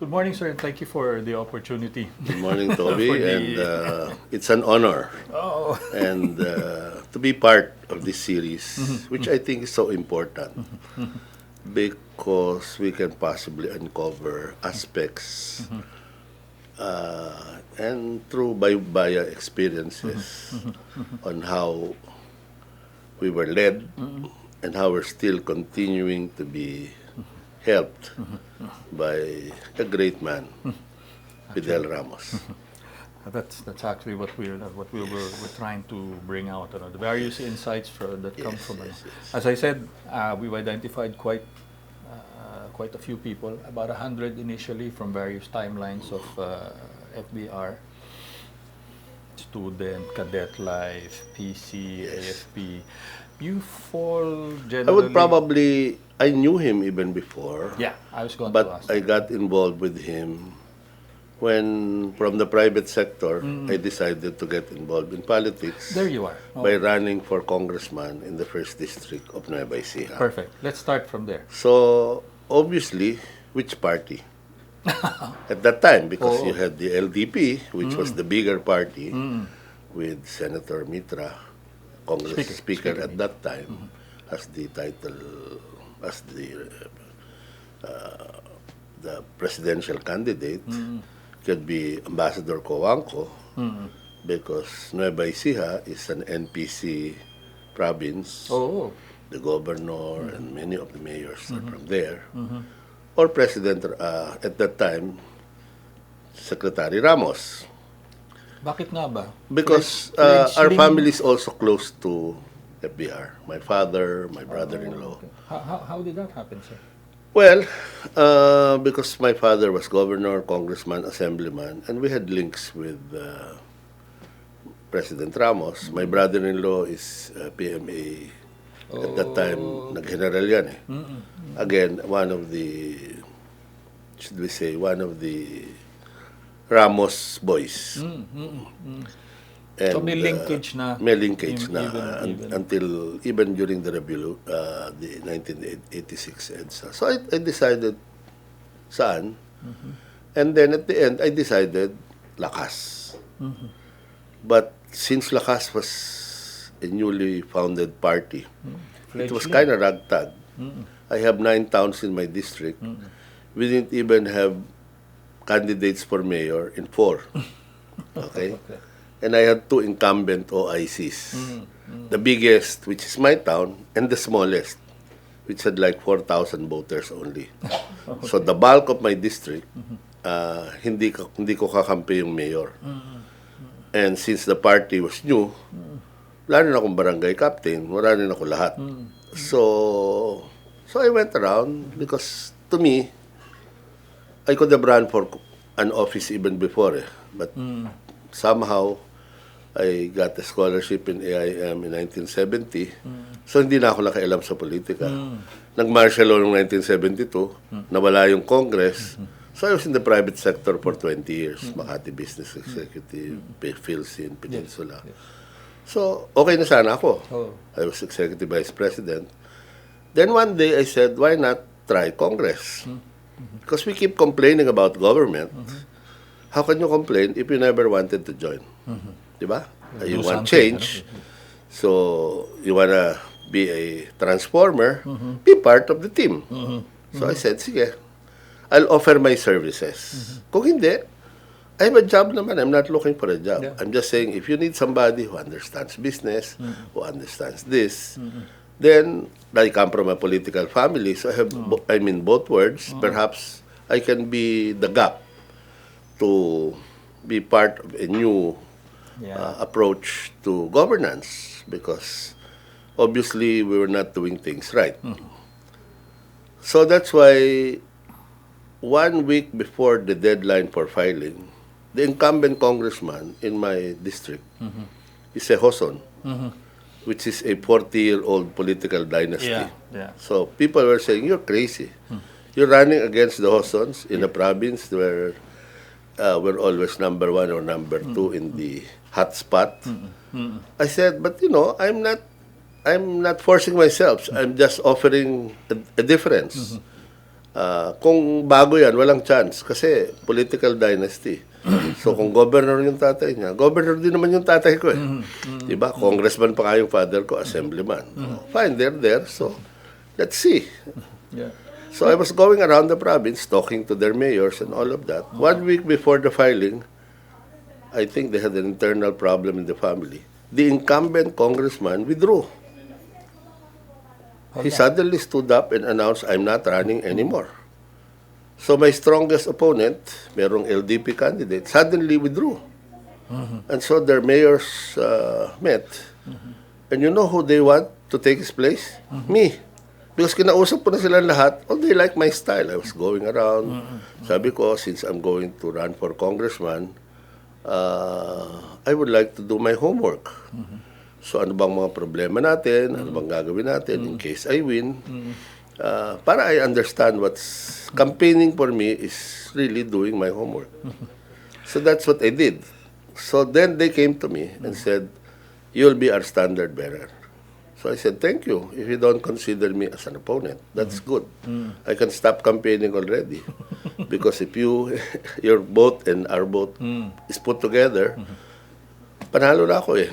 Good morning, sir, and thank you for the opportunity. Good morning, Toby, For the- and it's an honor Oh, and to be part of this series, which I think is so important because we can possibly uncover aspects and through via experiences on how we were led and how we're still continuing to be helped by a great man, Fidel Ramos. that's actually what we're trying to bring out. The various insights that come Yes, from. yes, yes. As I said, we've identified quite a few people, about 100 initially from various timelines of FVR, student, cadet life, PC, AFP. You fall generally. I knew him even before, Yeah, I was going to but ask. I got involved with him when, from the private sector, I decided to get involved in politics There you are. Oh, by running for congressman in the 1st District of Nueva Ecija. perfect. Let's start from there. So, obviously, which party? At that time, because Oh. you had the LDP, which was the bigger party, with Senator Mitra, Congress Speaker at that time, as the title, as the presidential candidate, could be Ambassador Cojuangco, because Nueva Ecija is an NPC province. Oh, The governor and many of the mayors are from there. Or President, at that time, Secretary Ramos. bakit nga ba? Because our family is also close to FVR. My father, my brother-in-law. Okay. How did that happen, sir? Well, because my father was governor, congressman, assemblyman, and we had links with President Ramos. My brother-in-law is PMA. At that time, nag-general yan eh. Again, one of the Ramos boys. And, So may linkage na. May linkage na Even. until even during the 1986 EDSA. So I decided saan. And then at the end, I decided Lakas. But since Lakas was a newly founded party, it was kind of ragtag. I have 9 towns in my district. We didn't even have candidates for mayor in 4. Okay? And I had 2 incumbent OICs. The biggest, which is my town, and the smallest, which had like 4,000 voters only. So the bulk of my district, hindi ko kakampi yung mayor. And since the party was new, wala rin akong barangay captain, wala rin ako lahat. So I went around because to me, I could have run for an office even before but somehow I got a scholarship in AIM in 1970. So hindi na ako nakailam sa politika. Nag-martial law noong 1972, nawala yung Congress. So I was in the private sector for 20 years. Makati Business Executive, Philsin, Peninsula. So, okay na sana ako. I was Executive Vice President. Then one day I said, why not try Congress? Because we keep complaining about government. How can you complain if you never wanted to join? Diba? You want change. So, you wanna be a transformer, be part of the team. So I said, sige, I'll offer my services. Kung hindi, I have a job naman. I'm not looking for a job. Yeah. I'm just saying, if you need somebody who understands business, who understands this, then I come from a political family, so I have, I mean, both words. Perhaps I can be the gap to be part of a new approach to governance, because obviously we were not doing things right. So that's why 1 week before the deadline for filing, the incumbent congressman in my district is a Hoson, which is a 40-year-old political dynasty. Yeah. So people were saying, you're crazy. You're running against the Hosons in a province where we're always number 1 or number 2 in the hot spot. I said, but I'm not forcing myself. I'm just offering a difference. Kung bago yan, walang chance. Kasi political dynasty. So kung governor yung tatay niya, governor din naman yung tatay ko eh. Diba? Congressman pa nga yung father ko, assemblyman. Fine, they're there. So, let's see. Yeah. So I was going around the province talking to their mayors and all of that. 1 week before the filing, I think they had an internal problem in the family. The incumbent congressman withdrew. He suddenly stood up and announced, I'm not running anymore. So my strongest opponent, merong LDP candidate, suddenly withdrew. And so their mayors met. And you know who they want to take his place? Me. Because kinausap ko na sila lahat, oh, they like my style. I was going around. Sabi ko, since I'm going to run for congressman, I would like to do my homework. So ano bang mga problema natin? Ano bang gagawin natin in case I win? Para I understand what's campaigning for me is really doing my homework. So that's what I did. So then they came to me and said, you'll be our standard bearer. So I said, thank you. If you don't consider me as an opponent, that's good. I can stop campaigning already. Because if your vote and our vote is put together, panalo na ako eh.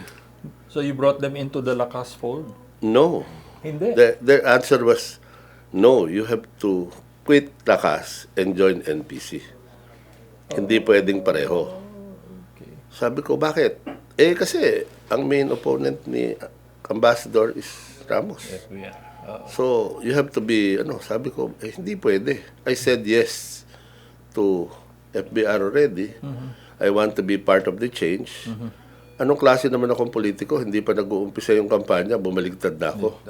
So you brought them into the Lakas fold? No. Hindi. Their answer was, no, you have to quit Lakas and join NPC. Hindi pwedeng pareho. Okay. Sabi ko, bakit? Eh kasi, ang main opponent ni Ambassador is Ramos. FVR. So, you have to be, sabi ko, hindi pwede. I said yes to FVR already. I want to be part of the change. Anong klase naman akong politiko? Hindi pa nag-uumpisa yung kampanya, bumaligtad na ako.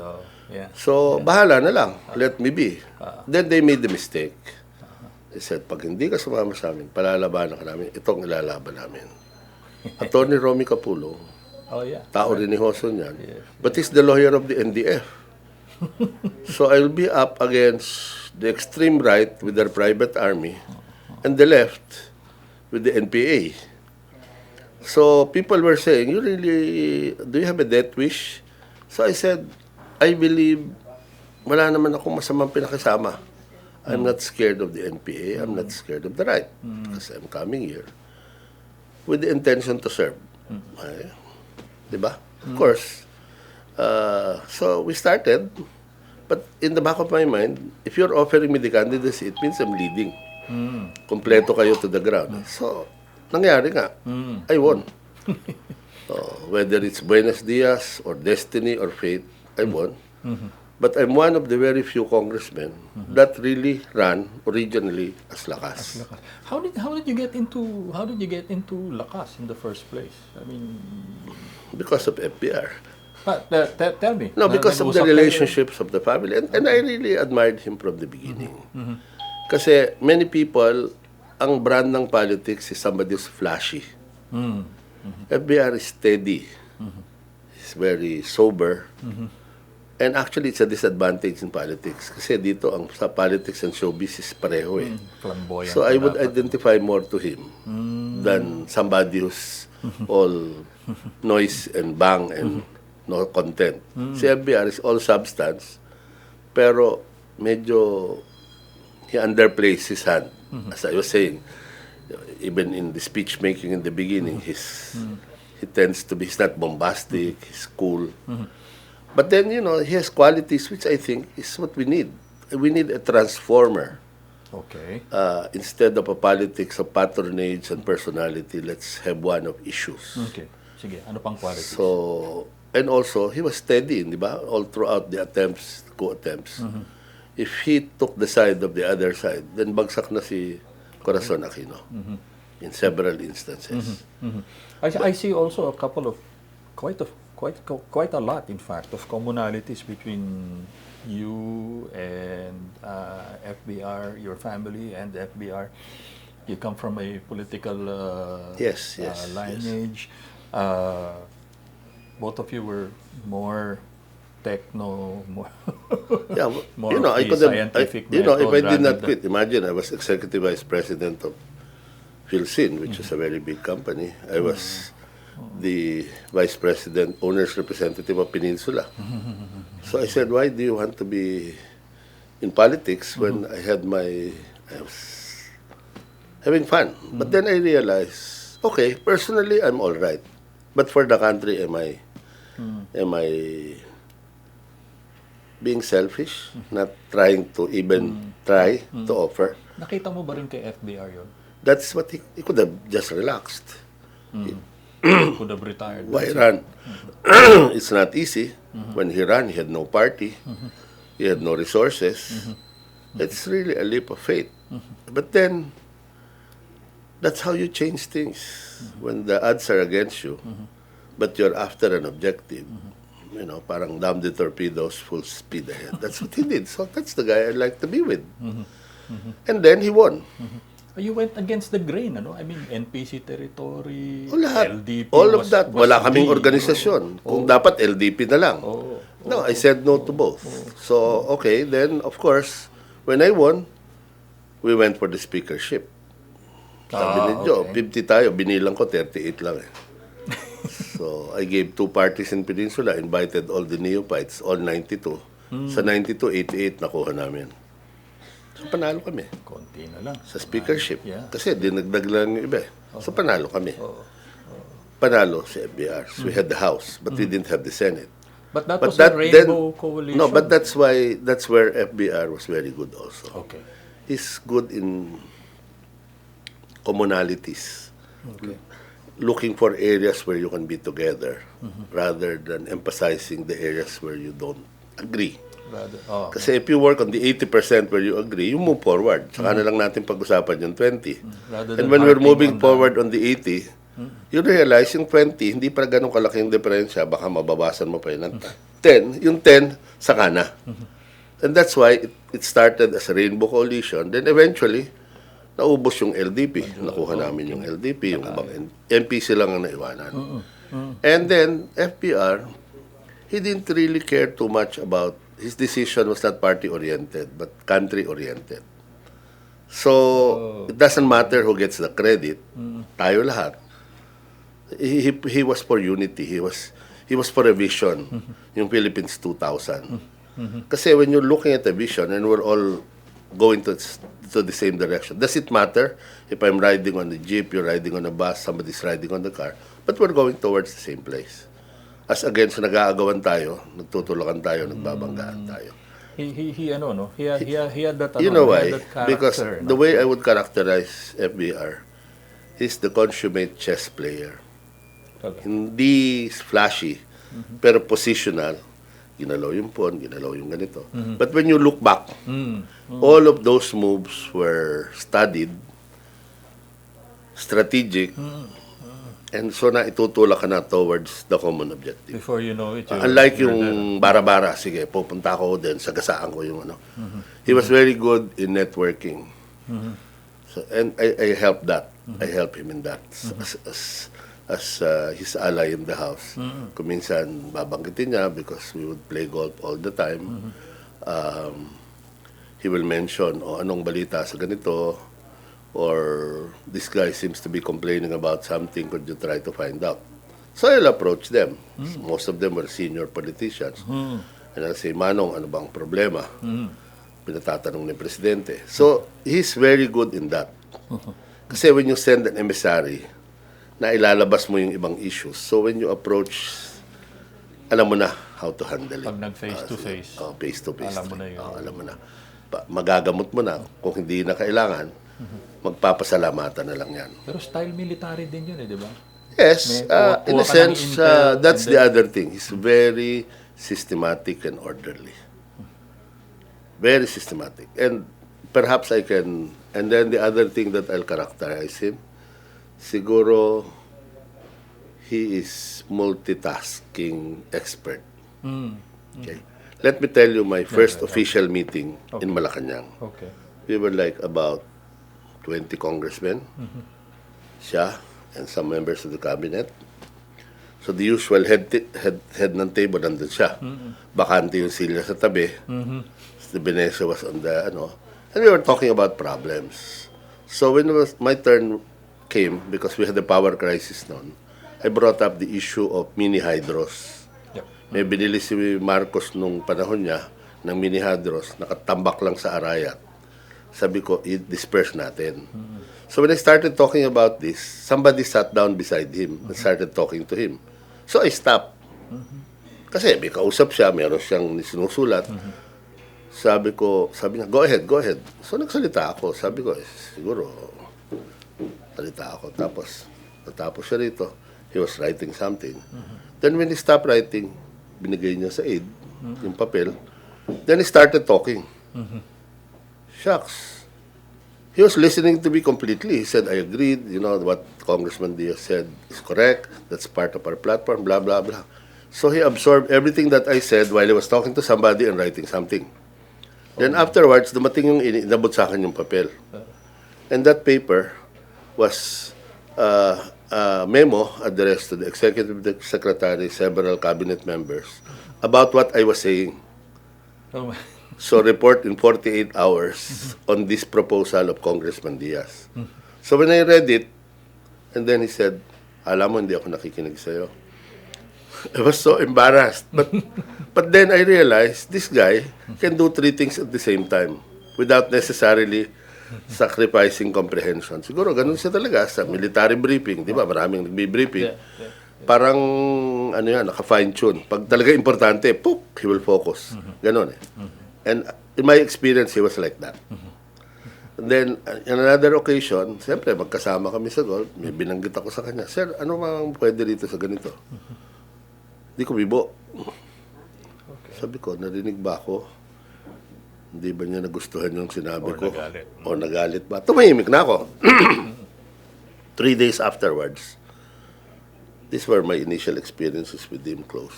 Yeah. So, bahala na lang. Let me be. Then they made the mistake. They said, pag hindi ka sumama sa amin, palalabanan ka namin, itong ilalaban namin. Attorney Romy Capullo, Oh, yeah. tao rin ni Hoson yan. Yes. But he's the lawyer of the NDF. So I'll be up against the extreme right with their private army and the left with the NPA. So people were saying, do you have a death wish? So I said, I believe wala naman akong masamang pinakasama. I'm not scared of the NPA. I'm not scared of the right. Because I'm coming here with the intention to serve. Diba? Of course. So we started. But in the back of my mind, if you're offering me the candidacy, it means I'm leading. Kompleto kayo to the ground. So, nangyari nga. I won. Whether it's Buenos Dias or destiny or fate, I won. But I'm one of the very few congressmen that really ran originally as Lakas. How did you get into Lakas in the first place? I mean, Because of FVR. Tell me. No, because of the relationships of the family. And I really admired him from the beginning. Kasi many people, ang brand ng politics is somebody who's flashy. FVR is steady. He's very sober. And actually, it's a disadvantage in politics. Kasi dito, sa politics and showbiz is pareho eh. Flamboyant. So I would identify more to him than somebody who's all noise and bang and no content. Si FVR is all substance, pero medyo he underplays his hand. As I was saying, even in the speech making in the beginning, he tends to be, he's not bombastic, he's cool. But then, he has qualities which I think is what we need. We need a transformer. Okay. Instead of a politics of patronage and personality, let's have one of issues. Okay. Sige, ano pang qualities? So, and also, he was steady, di ba? All throughout the coup attempts. If he took the side of the other side, then bagsak na si Corazon Aquino in several instances. I see also a couple of quite a lot, in fact, of commonalities between you and FVR, your family and FVR. You come from a political Yes. lineage. Both of you were more techno, more Yeah, more I of could the have, scientific if method I did rather not than- quit, imagine I was executive vice president of Philsin, which is a very big company. I was the vice president, owner's representative of Peninsula. So I said, why do you want to be in politics when I was having fun. But then I realized, okay, personally I'm all right. But for the country, am I being selfish? Not trying to even try to offer? Nakita mo ba rin kay FVR yun? That's what he could have just relaxed. Could have retired. Why run? It's not easy. When he ran, he had no party. He had no resources. It's really a leap of faith. But then, that's how you change things. When the odds are against you, but you're after an objective. You know, parang damn the torpedoes, full speed ahead. That's what he did. So that's the guy I'd like to be with. And then he won. You went against the grain, ano? I mean, NPC territory, O lahat. LDP All of that. was Wala kaming big. organisasyon. Kung dapat LDP na lang. No, I said no to both. So, okay, then, of course, when I won, we went for the speakership. Sabi ni Joe, 50 tayo, binilang ko, 38 lang eh. So, I gave 2 parties in Peninsula, invited all the neophytes, all 92. Sa 92, 88 nakuha namin. So, panalo kami. Konti na lang. Sa speakership. Yeah. Kasi dinagdag lang yung iba eh. So, panalo kami. Panalo sa FVR. So, we had the House, but we didn't have the Senate. But that was a rainbow coalition. No, but that's where FVR was very good also. Okay. He's good in commonalities. Okay. Looking for areas where you can be together rather than emphasizing the areas where you don't agree. Kasi if you work on the 80% where you agree, you move forward. Saka na lang natin pag-usapan yung 20. And when we're moving forward on the 80, you realize yung 20, hindi pa ganun kalaking diferensya, baka mababasan mo pa yun ng 10. Yung 10, saka na. And that's why it started as a rainbow coalition. Then eventually, naubos yung LDP. Nakuha namin yung LDP, yung ibang NPC lang ang naiwanan. And then, FPR, he didn't really care too much about, his decision was not party-oriented, but country-oriented. So, it doesn't matter who gets the credit. Tayo lahat. He was for unity. He was for a vision. Yung Philippines 2000. Kasi when you're looking at a vision and we're all going to the same direction, does it matter if I'm riding on the jeep, you're riding on a bus, somebody's riding on the car, but we're going towards the same place. As against nag-aagawan tayo, nagtutulakan tayo, nagbabanggaan tayo. He had that. You know why? Because the way I would characterize FVR, he's the consummate chess player. Okay. Hindi flashy, pero positional. Ginalaw yung pawn, ginalaw yung ganito. But when you look back, all of those moves were studied, strategic, and so na itutulak ka na towards the common objective. Before you know it, Unlike yung bara-bara, sige, pupunta ako din, sagasaan ko yung ano. He was very good in networking. So, and I helped that. I helped him in that. As his ally in the house. Kung minsan, babanggitin niya because we would play golf all the time. He will mention, anong balita sa ganito, or this guy seems to be complaining about something, could you try to find out? So I'll approach them. Most of them were senior politicians. And I'll say, Manong, ano bang problema? Pinatatanong ni Presidente. So he's very good in that. Kasi when you send an emissary, na ilalabas mo yung ibang issues. So when you approach, alam mo na how to handle it. Pag nag-face-to-face. Face-to-face. Alam mo na yun. Alam mo na. Magagamot mo na. Kung hindi na kailangan, magpapasalamatan na lang yan. Pero style military din yun, di ba? Yes. In a sense, that's the other thing. He's very systematic and orderly. Very systematic. And perhaps I can, and then the other thing that I'll characterize him, siguro, he is multitasking expert. Okay. Let me tell you my first official meeting in Malacanang. Okay. We were like about 20 congressmen, siya, and some members of the cabinet. So the usual head ng table, nandun siya. Bakante yung silya sa tabi. The Benesa was on the, and we were talking about problems. So when my turn came, because we had the power crisis noon, I brought up the issue of mini hydros. May binili si Marcos nung panahon niya ng mini hadros, nakatambak lang sa Arayat. Sabi ko, i-disperse natin. So when I started talking about this, somebody sat down beside him and started talking to him. So I stopped. Kasi may kausap siya, meron siyang sinusulat. Sabi niya, go ahead. So nagsalita ako. Sabi ko, siguro, salita ako. Natapos siya rito. He was writing something. Then when he stopped writing, binigay niya sa aide yung papel. Then he started talking. Shucks. He was listening to me completely. He said, I agreed. You know, what Congressman DIAZ said is correct. That's part of our platform, blah, blah, blah. So he absorbed everything that I said while he was talking to somebody and writing something. Then afterwards, dumating yung inabot sa akin yung papel. And that paper was a memo addressed to the Executive Secretary, several cabinet members, about what I was saying. Oh, So report in 48 hours on this proposal of Congressman DIAZ. So when I read it, and then he said, alam mo, hindi ako nakikinig sa'yo. I was so embarrassed. But then I realized, this guy can do three things at the same time without necessarily sacrificing comprehension. Siguro, ganun siya talaga sa military briefing. Di ba? Maraming nagbi-briefing. Parang, ano yan, naka-fine-tune. Pag talaga importante, poop, he will focus. Ganun eh. And in my experience, he was like that. And then, on another occasion, siyempre, magkasama kami sa golf, may binanggit ako sa kanya, Sir, ano mang pwede dito sa ganito? Di ko bibo. Sabi ko, narinig ba ako? Hindi ba niya nagustuhan yung sinabi ko? Nagalit. O nagalit ba? Tumahimik na ako. 3 days afterwards, these were my initial experiences with him close.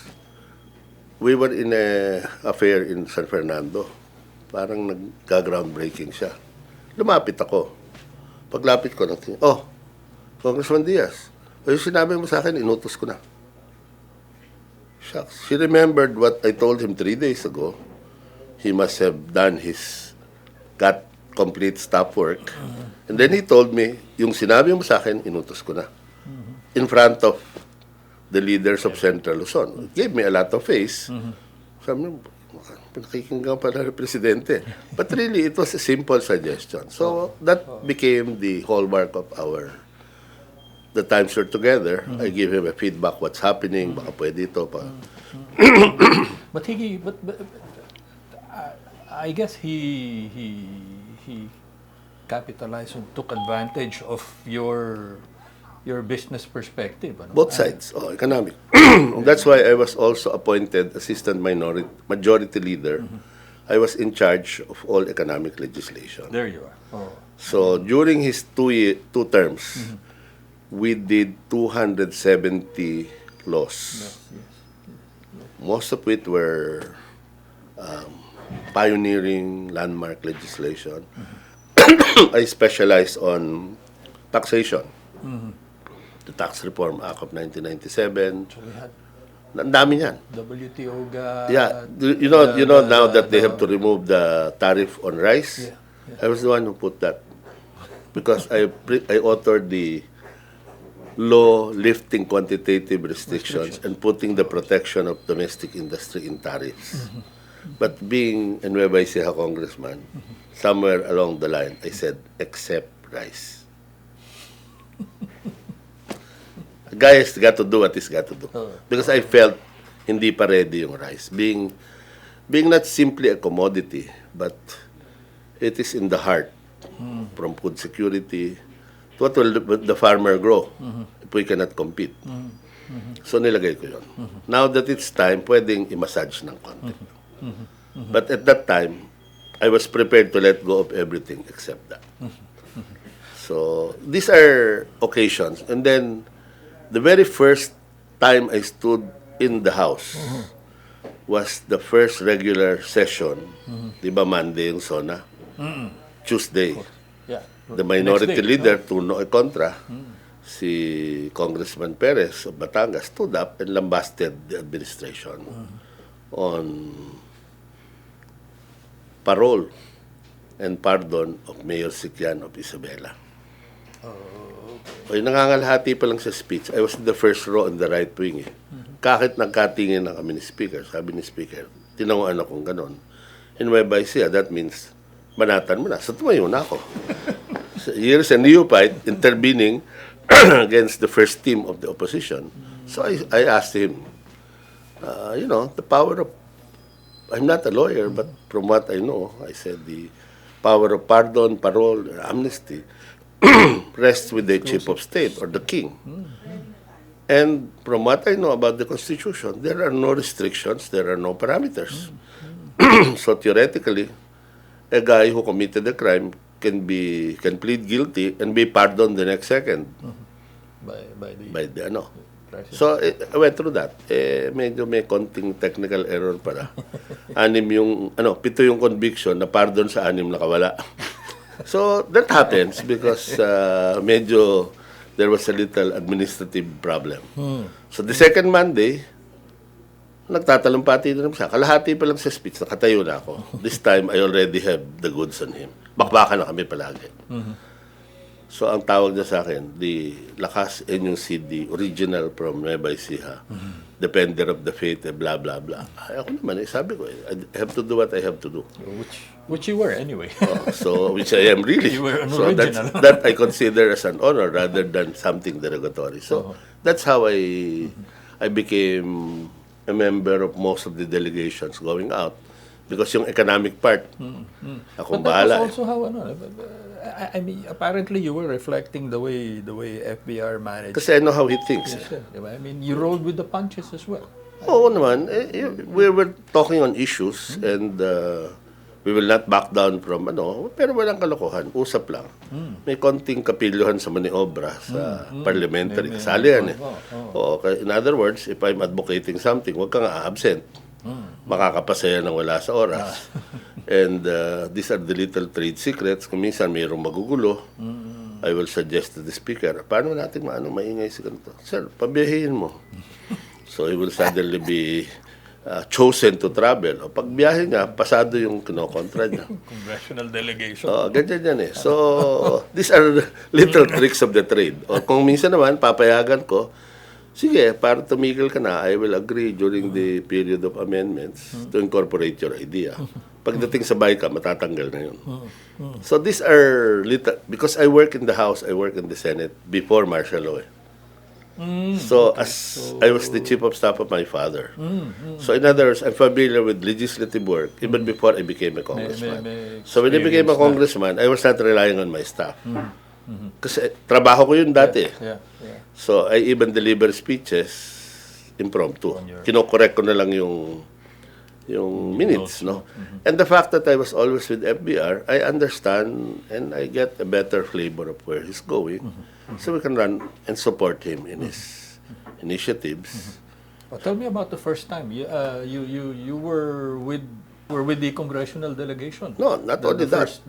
We were in a affair in San Fernando. Parang nagka-groundbreaking siya. Lumapit ako. Paglapit ko, Congressman DIAZ, yung sinabi mo sa akin, inutos ko na. Shucks. She remembered what I told him 3 days ago. He must have done got complete staff work. And then he told me, yung sinabi mo sa akin, inutos ko na. In front of the leaders of Central Luzon. It gave me a lot of face. Sabi mo, pinakikinggan pala ng Presidente. But really, it was a simple suggestion. So, that became the hallmark of the times we're together. I give him a feedback, what's happening, baka pwede ito pa. But I guess he capitalized and took advantage of your business perspective. Ano? Both sides, economic. That's why I was also appointed assistant majority leader. I was in charge of all economic legislation. There you are. Oh. So during his two terms, we did 270 laws. Yes. Most of it were pioneering landmark legislation. I specialized on taxation. The Tax Reform Act of 1997. So we had Ang dami niyan. WTO Yeah, you know now that they have to remove the tariff on rice. I was the one who put that because I authored the law lifting quantitative restrictions and putting the protection of domestic industry in tariffs. But being a Nueva Ecija congressman, somewhere along the line, I said, except rice. A guy has got to do what he's got to do. Because I felt hindi pa ready yung rice. Being not simply a commodity, but it is in the heart. From food security, what will the farmer grow if we cannot compete? So nilagay ko yun. Now that it's time, pwedeng i-massage ng konti. But at that time, I was prepared to let go of everything except that. So these are occasions. And then, the very first time I stood in the House was the first regular session. Di ba Monday yung SONA? Tuesday. Yeah. The minority leader, turno e contra, si Congressman Perez of Batangas stood up and lambasted the administration on parole and pardon of Mayor Sicyan of Isabela. Ay, nangangalhati pa lang sa speech. I was in the first row on the right wing. Kahit nagkatingin na kami ni Speaker, sabi ni Speaker, tinanguan akong ganon. in Nueva Ecija, that means banatan mo na. So tumayo na ako. So, here's a neophyte intervening against the first team of the opposition. So I asked him, the power of, I'm not a lawyer, but from what I know, I said the power of pardon, parole, amnesty rests with the chief of state or the king. And from what I know about the Constitution, there are no restrictions, there are no parameters. So theoretically, a guy who committed a crime can plead guilty and be pardoned the next second by the president. So I went through that. Medyo may konting technical error pala. 7 yung conviction na pardon sa 6 nakawala. So that happens because medyo there was a little administrative problem. So the second Monday, nagtatalumpati din siya. Kalahati pa lang sa speech, nakatayo na ako. This time, I already have the goods on him. Bakbakan na kami palagi. So ang tawag niya sa akin, the LAKAS-NUCD, original from Nueva Ecija, defender of the faith, blah, blah, blah. Ay, ako naman, sabi ko, I have to do what I have to do. Which you were anyway. Which I am really. You were an so original. that I consider as an honor rather than something derogatory. So that's how I became a member of most of the delegations going out. Because yung economic part, akong bahala. But that was also how, I mean, apparently you were reflecting the way FVR managed. Kasi I know how he thinks. Yes, sir. I mean, you rolled with the punches as well. Oo naman. We were talking on issues and we will not back down from pero walang kalokohan. Usap lang. May konting kapilyohan sa maniobra sa parliamentary. Kasali yan eh. In other words, if I'm advocating something, huwag kang absent. Makakapasaya ng wala sa oras. And these are the little trade secrets. Kung minsan mayroong magugulo, I will suggest to the speaker, paano natin maingay si ganito? Sir, pabiyahin mo. So he will suddenly be chosen to travel. O pagbiyahe niya, pasado yung kinokontra niya. Congressional delegation. Ganyan yan eh. So, these are little tricks of the trade. O kung minsan naman, papayagan ko, sige, para tumigil ka na, I will agree during the period of amendments to incorporate your idea. Pagdating sa bahay ka, matatanggal na yun. So these are little, because I work in the House, I work in the Senate before martial law. So I was the chief of staff of my father. So in other words, I'm familiar with legislative work even before I became a congressman. So when I became a congressman, I was not relying on my staff. Kasi trabaho ko yun dati. Yeah. So I even deliver speeches impromptu. Kino-correct ko na lang yung minutes, no? And the fact that I was always with FVR, I understand and I get a better flavor of where he's going. So we can run and support him in his initiatives. Well, tell me about the first time you were with the congressional delegation. No, not only that.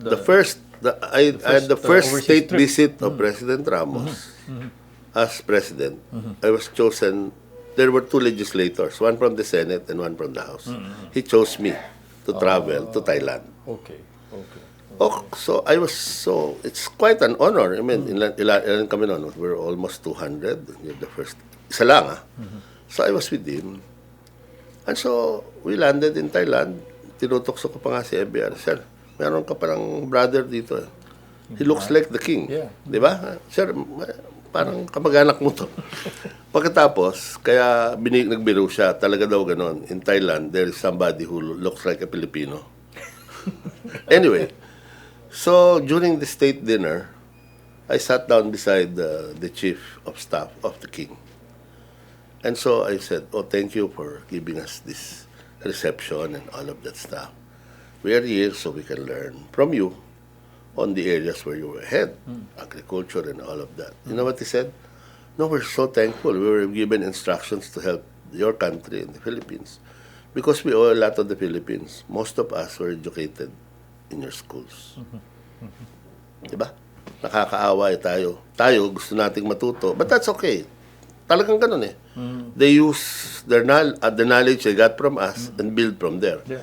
I had the first state visit of President Ramos. As president, I was chosen. There were 2 legislators, one from the Senate and one from the House. He chose me to travel to Thailand. Okay. So it's quite an honor. I mean, ilan kami noon? We're almost 200. You're the first. Isa lang So I was with him. And so we landed in Thailand. Tinutokso ko pa nga si FBR. Sir, meron ka parang brother dito. He looks like the king. Yeah. Di ba? Sir, parang kamag-anak mo to. Pagkatapos, kaya nagbiro siya, talaga daw ganon. In Thailand, there is somebody who looks like a Filipino. Anyway, so during the state dinner, I sat down beside the chief of staff of the king. And so I said, thank you for giving us this reception and all of that stuff. We are here so we can learn from you on the areas where you were ahead, agriculture and all of that. You know what he said? No, we're so thankful. We were given instructions to help your country and the Philippines because we owe a lot of the Philippines. Most of us were educated in your schools. Diba? Nakakaawa tayo. Tayo, gusto nating matuto. But that's okay. Talagang ganun eh. They use the knowledge they got from us and build from there. Yeah.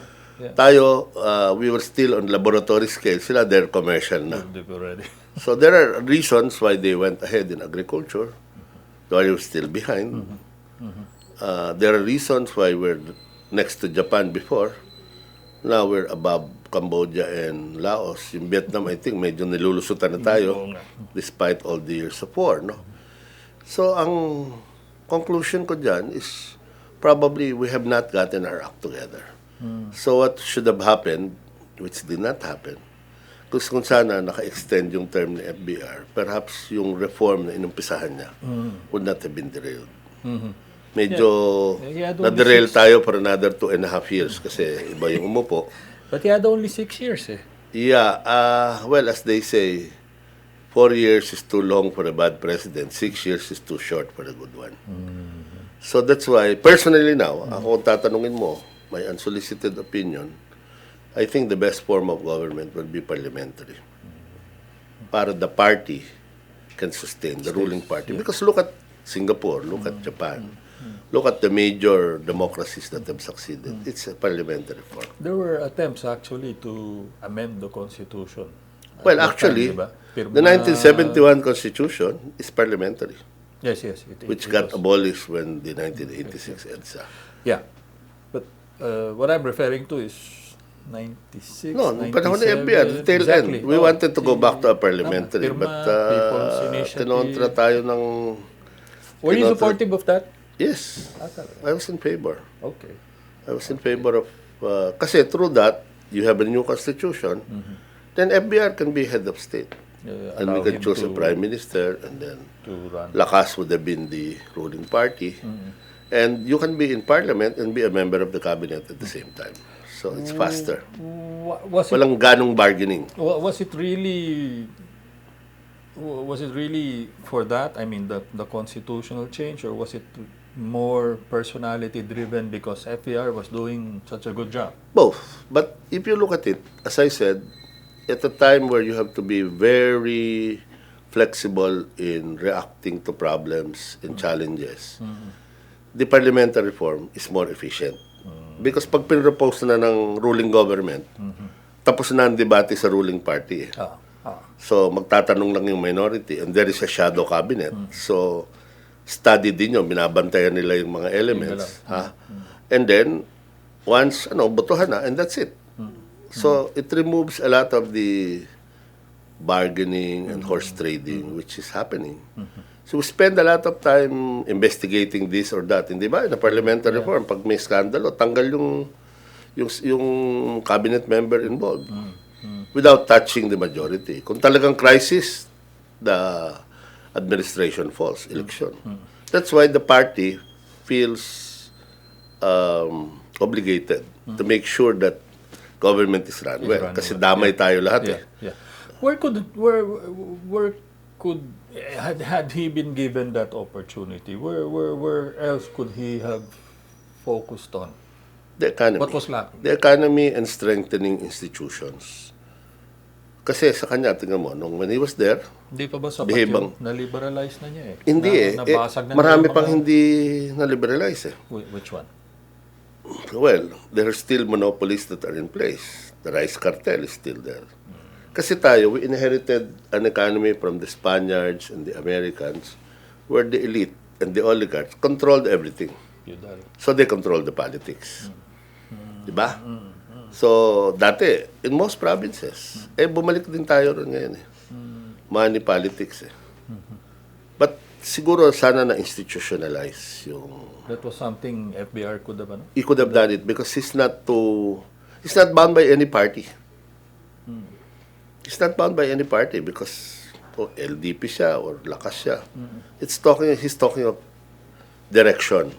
Tayo, we were still on laboratory scale. Sila, they're commercial na. Already. So there are reasons why they went ahead in agriculture, while we're still behind. There are reasons why we're next to Japan before, Now we're above Cambodia and Laos. Yung Vietnam, I think, medyo nilulusutan na tayo Oo nga. despite all the years of war, no? So, ang conclusion ko dyan is probably we have not gotten our act together. So, what should have happened, which did not happen, kung sana naka-extend yung term ni FVR, perhaps yung reform na inumpisahan niya would not have been derailed. Medyo Yeah, he had only na-derail tayo for another 2.5 years kasi iba yung umupo. But he had only 6 years eh. Yeah, well, as they say, 4 years is too long for a bad president. 6 years is too short for a good one. So that's why, personally now, ako tatanungin mo, my unsolicited opinion, I think the best form of government would be parliamentary. Para the party can sustain, the ruling party. Because look at Singapore, look at Japan, look at the major democracies that have succeeded. It's a parliamentary form. There were attempts actually to amend the constitution. At Well, that actually, time, diba? the 1971 Constitution is parliamentary, Yes. which It got was. abolished when the 1986 EDSA. Yeah. But what I'm referring to is 96, No, 97. panahon ni FBR, the tail Exactly. end. We wanted to go back to a parliamentary, Pirma, but People's Initiative. kinontra tayo ng... Were you kinontra- supportive of that? Yes, Talaga. I was in favor. Okay. I was in favor of... kasi through that, you have a new constitution, then FBR can be head of state. And we Allow can him choose a to- prime minister, and then to run. Lakas would have been the ruling party. And you can be in parliament and be a member of the cabinet at the same time. So it's faster. Was it Walang ganong bargaining. was it really for that? I mean, the constitutional change, or was it more personality driven because FVR was doing such a good job? Both. But if you look at it, as I said, at a time where you have to be very flexible in reacting to problems and challenges, the parliamentary reform is more efficient. Because pag pinropose na ng ruling government, tapos na ang debate sa ruling party. So, magtatanong lang yung minority and there is a shadow cabinet. So, study din yun. Binabantayan nila yung mga elements. And then, once, botohan na, and that's it. So, it removes a lot of the bargaining and horse trading which is happening. So, we spend a lot of time investigating this or that. Hindi ba? In a parliamentary reform, pag may skandalo, tanggal yung cabinet member involved without touching the majority. Kung talagang crisis, the administration falls, election. That's why the party feels obligated to make sure that government is run well. Kasi damay tayo lahat eh. Yeah. Had he been given that opportunity, where else could he have focused on? The economy. What was lacking? The economy and strengthening institutions. Kasi sa kanya, tingnan mo, when he was there, Hindi pa ba sapat Behibang. yung na-liberalize na niya eh? hindi Nabasag na marami yung pang mga- hindi na-liberalize eh. Which one? Well, there are still monopolies that are in place. The rice cartel is still there. Kasi tayo, we inherited an economy from the Spaniards and the Americans where the elite and the oligarchs controlled everything. Feudal. So they control the politics. Diba? So, dati, in most provinces, bumalik din tayo ron ngayon eh. Money politics eh. But siguro sana na-institutionalize yung... That was something FBR could have, He could have done it because he's not bound by any party. He's not bound by any party because LDP siya or Lakas siya. He's talking of direction.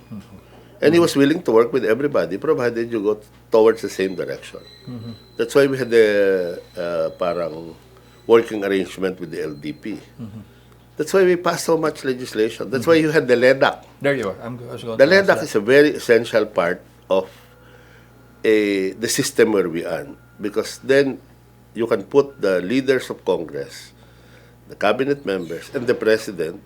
And he was willing to work with everybody provided you go towards the same direction. That's why we had the parang working arrangement with the LDP. That's why we passed so much legislation. That's why you had the LEDAC. There you are. I was going The to ask LEDAC that. is a very essential part of the system where we are. Because then you can put the leaders of Congress, the cabinet members, and the president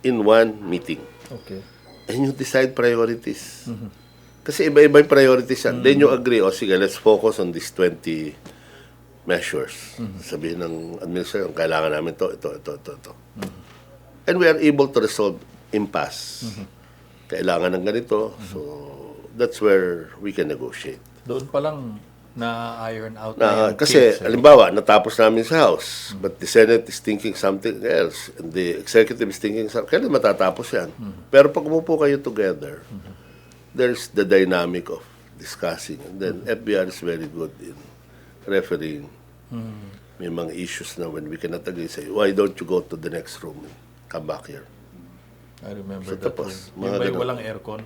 in one meeting. Okay. And you decide priorities. Kasi iba-iba yung priorities yan. Then you agree, sige, let's focus on these 20 measures. Sabihin ng administration, kailangan namin ito. And we are able to resolve impasse. Kailangan ng ganito. So, that's where we can negotiate. Doon pa lang na-iron out na yung Kasi, case, halimbawa, natapos namin sa House, but the Senate is thinking something else, and the Executive is thinking something, kailan matatapos yan? Pero pag umupo kayo together, there's the dynamic of discussing, and then FVR is very good in refereeing. May mga issues na when we cannot agree, say, why don't you go to the next room and come back here? I remember So, that tapos, one. Yung mga may ganun. walang aircon.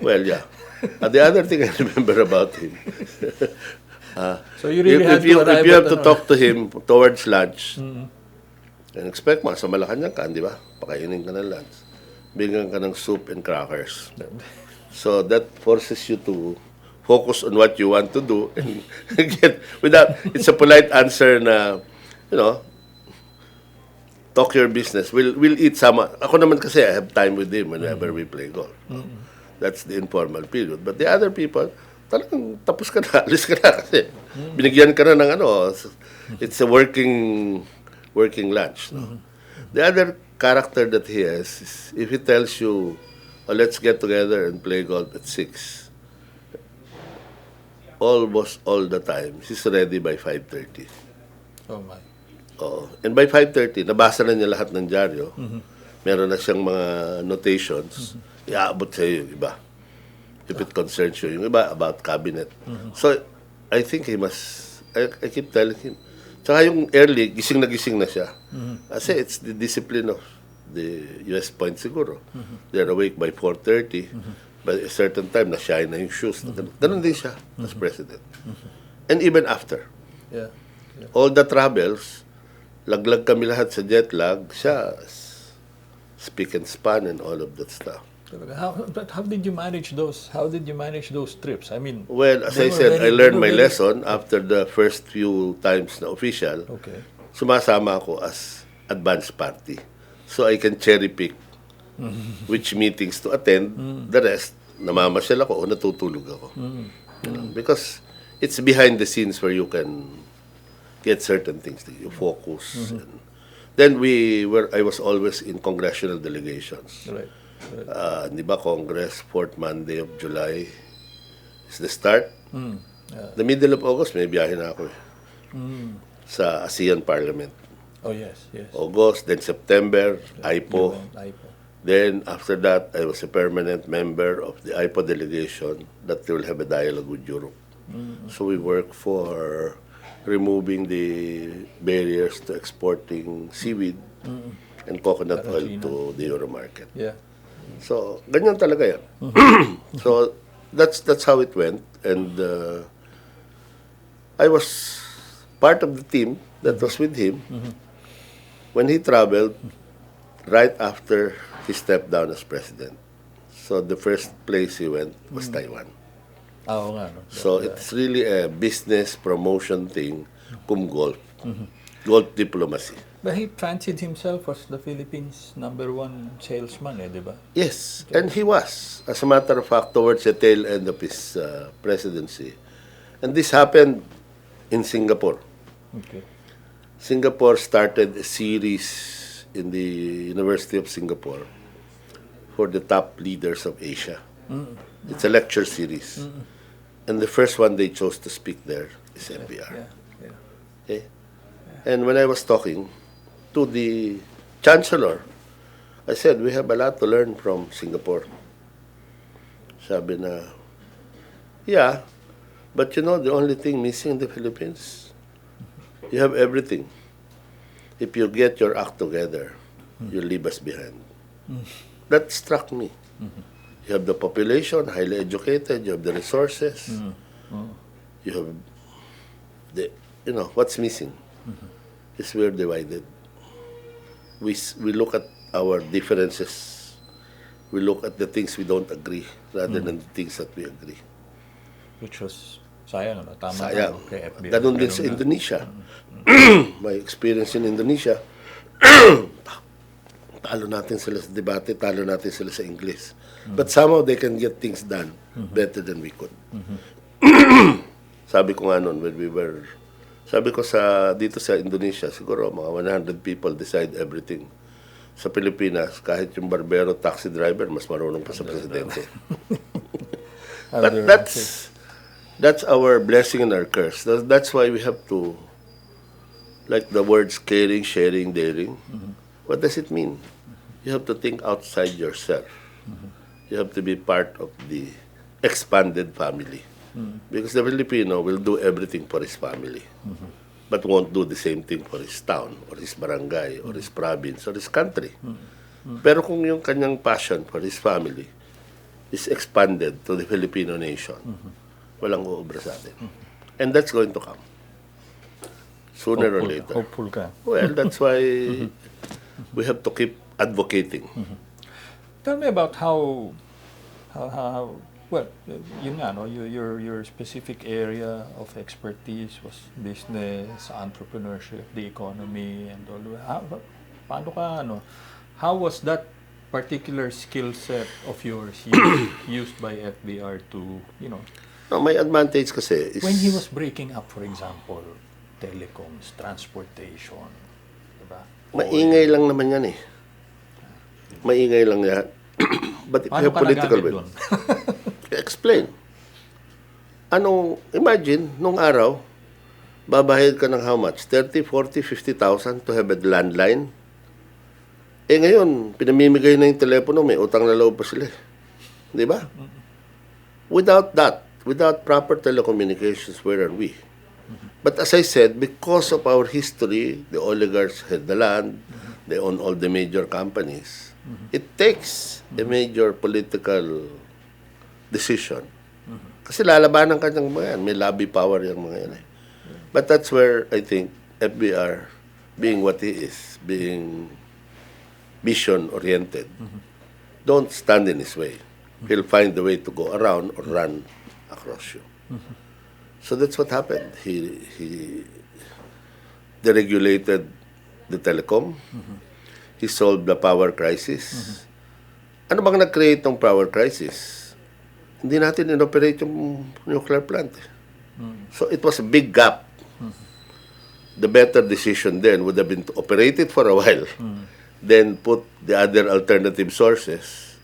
Well, yeah. The other thing I remember about him, So you really had if you to arrive have at to talk to him towards lunch, and expect mo, sa Malacanang ka, di ba? Pakainin ka ng lunch. Bigyan ka ng soup and crackers. So that forces you to focus on what you want to do and get without. It's a polite answer na, talk your business. We'll eat sama. Ako naman kasi I have time with him whenever we play golf. That's the informal period. But the other people, talagang tapos ka na, alis ka na kasi binigyan ka na ng it's a working lunch. No? The other character that he has is if he tells you, let's get together and play golf at 6, almost all the time, he's ready by 5:30. Oh my. Oo. And by 5:30, nabasa na niya lahat ng dyaryo. Meron na siyang mga notations. Iaabot sa'yo yung iba. If it concerns you. Yung iba about cabinet. So, I think he must, I keep telling him. Tsaka yung early, gising na siya. Kasi it's the discipline of the US point siguro. They're awake by 4:30. By a certain time, na-shine na yung shoes. Ganun din siya as president. And even after. Yeah. All the travels, laglag kami lahat sa jet lag, siya speak and span and all of that stuff. How did you manage those? How did you manage those trips? I mean, Well, as they I were said, very- I learned they my were very- lesson after the first few times na official. Okay. Sumasama ako as advance party. So I can cherry pick which meetings to attend. The rest, namamasyal ako o natutulog ako. Because it's behind the scenes where you can get certain things. You focus. And then I was always in congressional delegations. Right. Di ba Congress, 4th Monday of July is the start. The middle of August, may biyahe na ako sa ASEAN Parliament. Oh yes, yes. August, then September, IPO. IPO. Then after that, I was a permanent member of the IPO delegation that will have a dialogue with Europe. So we work for removing the barriers to exporting seaweed and coconut oil to the Euro market. Yeah. So, ganyan talaga yan. So, that's how it went. And I was part of the team that was with him when he traveled right after he stepped down as president. So, the first place he went was Taiwan. Oo nga, no? So, it's really a business promotion thing cum golf. Golf diplomacy. But he fancied himself as the Philippines' #1 salesman, di ba? Yes, and he was. As a matter of fact, towards the tail end of his presidency. And this happened in Singapore. Okay. Singapore started a series in the University of Singapore for the top leaders of Asia. It's a lecture series. And the first one they chose to speak there is FVR. Yeah. Yeah. Okay? And when I was talking to the chancellor, I said, we have a lot to learn from Singapore. Sabi na, yeah, but the only thing missing in the Philippines, you have everything. If you get your act together, you leave us behind. That struck me. You have the population, highly educated, you have the resources, you have the, what's missing is we're divided. We look at our differences. We look at the things we don't agree rather than the things that we agree. Which was sayang, no? Tama Sayang. kay FBR. Ganun din sa Indonesia. My experience in Indonesia, talo natin sila sa debate, talo natin sila sa English. But somehow they can get things done better than we could. Sabi ko nga noon, sabi ko dito sa Indonesia, siguro mga 100 people decide everything. Sa Pilipinas, kahit yung barbero, taxi driver, mas marunong pa sa presidente. But That's our blessing and our curse. That's why we have to, like the words caring, sharing, daring. What does it mean? You have to think outside yourself. You have to be part of the expanded family. Because the Filipino will do everything for his family, but won't do the same thing for his town, or his barangay, or his province, or his country. Pero kung yung kanyang passion for his family is expanded to the Filipino nation, walang uubra sa atin. And that's going to come. Sooner or later. Hopeful ka. Well, that's why we have to keep advocating. Tell me about how well, yun nga, no, your specific area of expertise was business, entrepreneurship, the economy, and all. Paano ka, how was that particular skill set of yours used by FVR to, No, my advantage kasi is... when he was breaking up, for example, telecoms, transportation, diba? Maingay lang naman yan eh. Maingay lang yan. But if you have political will, explain. Imagine, nung araw, babayad ka ng how much? 30, 40, 50,000 to have a landline? Ngayon, pinamimigay na yung telepono, may utang na loob pa sila. Di ba? Without that, without proper telecommunications, where are we? But as I said, because of our history, the oligarchs had the land, they own all the major companies. It takes a major political decision. Kasi lalabanan ka ng mga yan. May lobby power yung mga yan. But that's where I think FBR, being what he is, being vision-oriented, don't stand in his way. He'll find the way to go around or run across you. So that's what happened. He deregulated the telecom. He solved the power crisis. Ano bang nag-create ng power crisis? Hindi natin inoperate yung nuclear plant. So it was a big gap. The better decision then would have been to operate it for a while, then put the other alternative sources,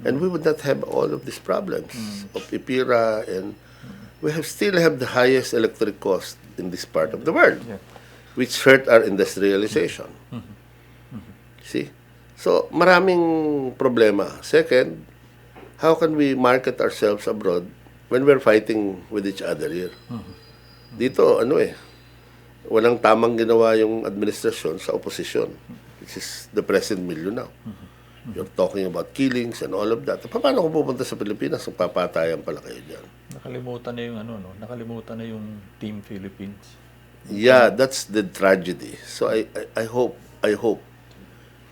and we would not have all of these problems of IPIRA, and we still have the highest electric cost in this part of the world, which hurt our industrialization. See? So, maraming problema. Second, how can we market ourselves abroad when we're fighting with each other here? Dito, walang tamang ginawa yung administrasyon sa opposition, which is the present milieu now. You're talking about killings and all of that. Paano kung pupunta sa Pilipinas, papatayan pala kayo dyan? Nakalimutan na yung nakalimutan na yung Team Philippines. Yeah, that's the tragedy. So I hope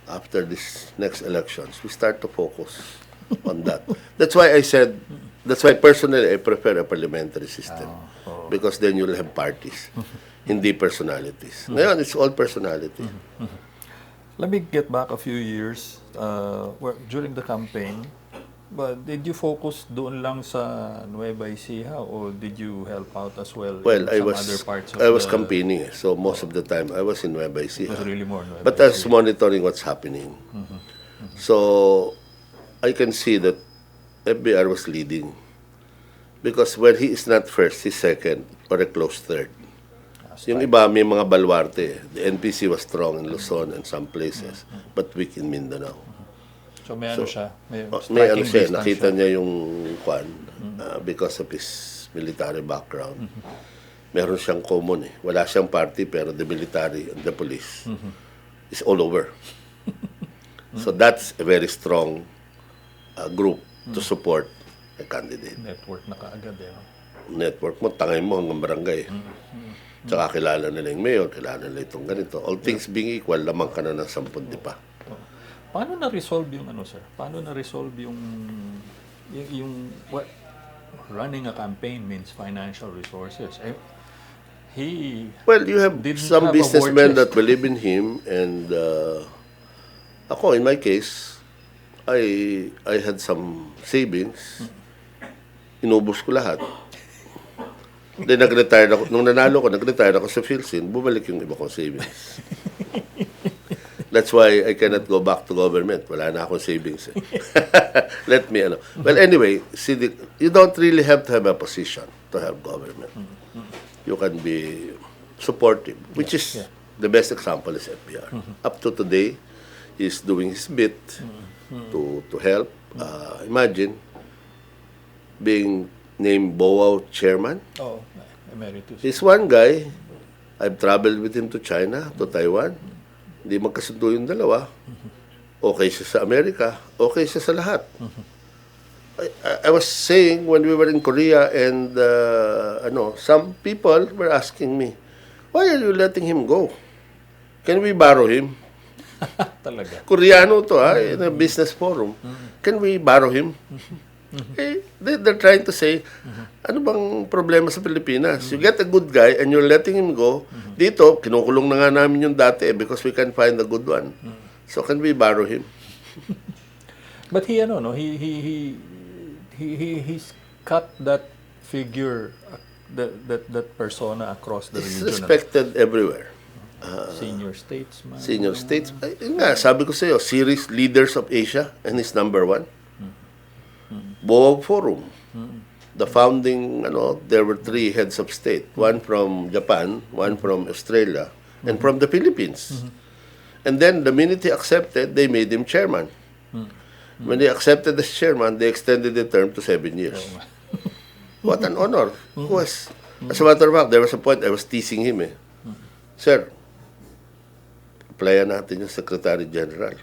after this next elections, we start to focus on that. That's why personally I prefer a parliamentary system. Because then you'll have parties, hindi personalities. Ngayon, it's all personality. Let me get back a few years. During the campaign, but did you focus doon lang sa Nueva Ecija, or did you help out as well Well, in some other parts of I was campaigning, so most of the time I was in Nueva Ecija. It was really more Nueva But I was monitoring what's happening. So I can see that FBR was leading. Because when he is not first, he's second or a close third. Yung iba, may mga balwarte. The NPC was strong in Luzon and some places, but weak in Mindanao. So may siya? May May striking distance nakita siya. niya yung kwan because of his military background. Meron siyang common eh. Wala siyang party, pero the military and the police is all over. So that's a very strong group to support a candidate. Network na kaagad eh. Network mo, tangay mo hanggang barangay. Tsaka kilala nila yung mayor, kilala nila itong ganito. All things being equal, lamang ka na ng 10 pa. Paano na-resolve yung sir? Paano na-resolve yung what running a campaign means financial resources? Well, you have didn't some have a war businessmen chest. that believe in him, and ako, in my case, I had some savings. Inubos ko lahat. Then nag-retire ako. Nung nanalo ko, nag-retire ako sa Philsin, bumalik yung iba kong savings. That's why I cannot go back to government. Wala na akong savings. Let me, Well, anyway, you don't really have to have a position to to help government. You can be supportive, which is the best example is FVR. Up to today, he's doing his bit to help. Imagine being named BOA chairman. Oh, emeritus. He's one guy. I've traveled with him to China, to Taiwan. Hindi magkasundo yung dalawa. Okay siya sa Amerika. Okay siya sa lahat. I was saying when we were in Korea and some people were asking me, why are you letting him go? Can we borrow him? Talaga. Koreano to in a business forum. Can we borrow him? They're trying to say, ano bang problema sa Pilipinas? You get a good guy and you're letting him go. Dito, kinukulong na nga namin yung dati because we can find a good one. So can we borrow him? But he's cut that figure, that persona across the He's region. respected everywhere. Senior statesman. Senior states. Yun nga, sabi ko sa iyo, series Leaders of Asia, and he's number 1. BOA Forum. The founding, there were 3 heads of state. One from Japan, one from Australia, and from the Philippines. And then, the minute he accepted, they made him chairman. When they accepted as chairman, they extended the term to 7 years. What an honor. As a matter of fact, there was a point I was teasing him. Sir, applyan natin yung Secretary General.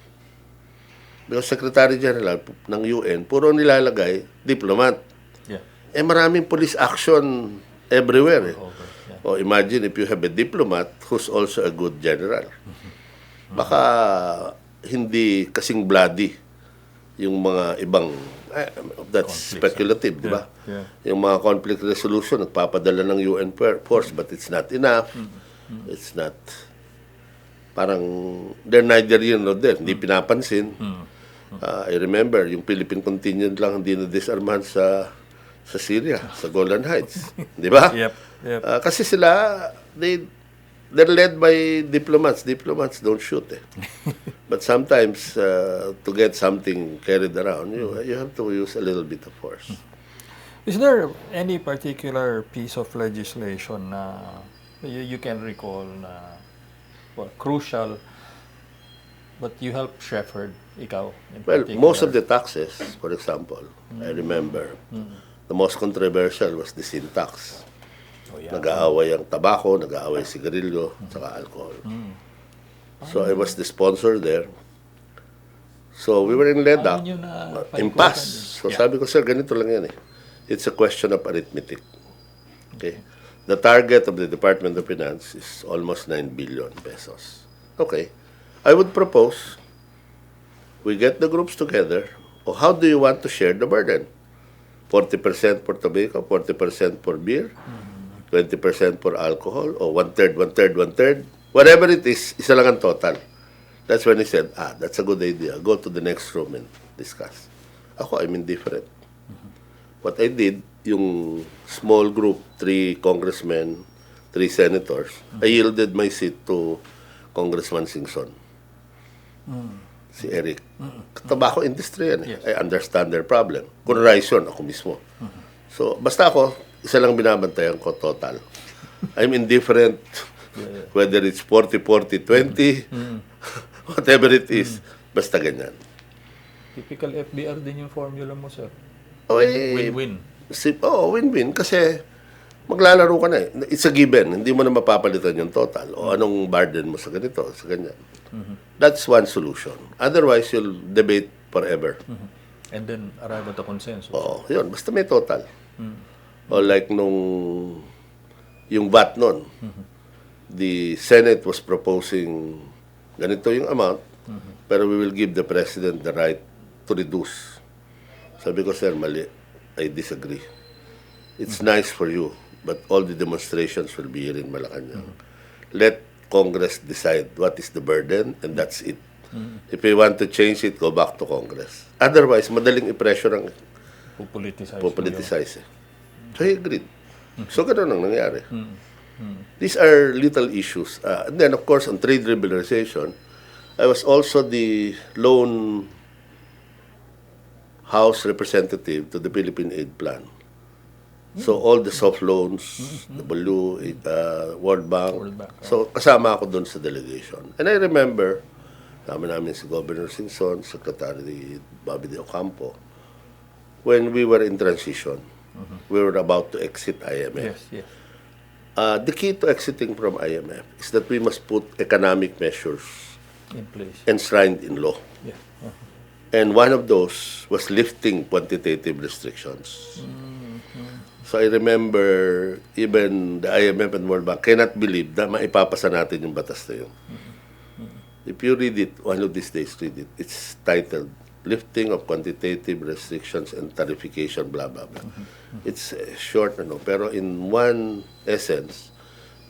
Because Secretary General ng UN, puro nilalagay, diplomat. Yeah. Maraming police action everywhere. Yeah. O imagine if you have a diplomat who's also a good general. Baka hindi kasing bloody yung mga ibang, that's speculative, di ba? Yeah. Yung mga conflict resolution, nagpapadala ng UN force, but it's not enough. It's not, parang, they're neither here nor there. Hindi pinapansin. I remember, yung Philippine contingent lang hindi na-disarman sa Syria, sa Golan Heights. Di ba? Yep. Kasi sila, they're led by diplomats. Diplomats don't shoot. But sometimes, to get something carried around, you have to use a little bit of force. Is there any particular piece of legislation na you can recall na crucial, but you help shepherd, ikaw in Well, particular? most of the taxes, for example, I remember, the most controversial was the sin tax. Oh, yeah. Nag-aaway ang tabako, nag-aaway sigarilyo, saka alcohol. So I was the sponsor there. So we were in LEDAC, Paano nyo na impasse. So sabi ko, sir, ganito lang yan . It's a question of arithmetic. Okay? The target of the Department of Finance is almost 9 billion pesos. Okay. I would propose we get the groups together. Or how do you want to share the burden? 40% for tobacco, 40% for beer, 20% for alcohol, or one-third. Whatever it is, isa lang ang total. That's when he said, that's a good idea. Go to the next room and discuss. Ako, I'm indifferent. What I did, yung small group, 3 congressmen, 3 senators, I yielded my seat to Congressman Singson. Si Eric. Tobacco industry yan . Yes. I understand their problem. Kung horizon, ako mismo. So, basta ako, isa lang binabantayan ko total. I'm indifferent whether it's 40-40-20, whatever it is, basta ganyan. Typical FVR din yung formula mo, sir. Win-win. Win-win. Win-win kasi maglalaro ka na . It's a given. Hindi mo na mapapalitan yung total. O anong burden mo sa ganito, sa ganyan. That's one solution. Otherwise, you'll debate forever. And then arrive at a consensus. Oo, yun. Basta may total. O like yung VAT nun, the Senate was proposing ganito yung amount, pero we will give the President the right to reduce. Sabi ko, sir, mali. I disagree. It's nice for you, but all the demonstrations will be here in Malacanang. Let Congress decide what is the burden, and that's it. If we want to change it, go back to Congress. Otherwise, madaling i-pressure ang Pupoliticize. So he agreed. So ganun ang nangyari. These are little issues. And then, of course, on trade liberalization, I was also the lone House representative to the Philippine Aid Plan. So all the soft loans, the Blue, World Bank. World Bank, So kasama ako doon sa delegation. And I remember, namin si Governor Singson, Secretary Bobby De Ocampo, when we were in transition, we were about to exit IMF. Yes, yes. The key to exiting from IMF is that we must put economic measures In place. enshrined in law. Yeah. And one of those was lifting quantitative restrictions. So I remember even the IMF and World Bank cannot believe na maipapasa natin yung batas na yun. If you read it, one of these days read it, it's titled Lifting of Quantitative Restrictions and Tarification, blah, blah, blah. It's short, pero in one essence,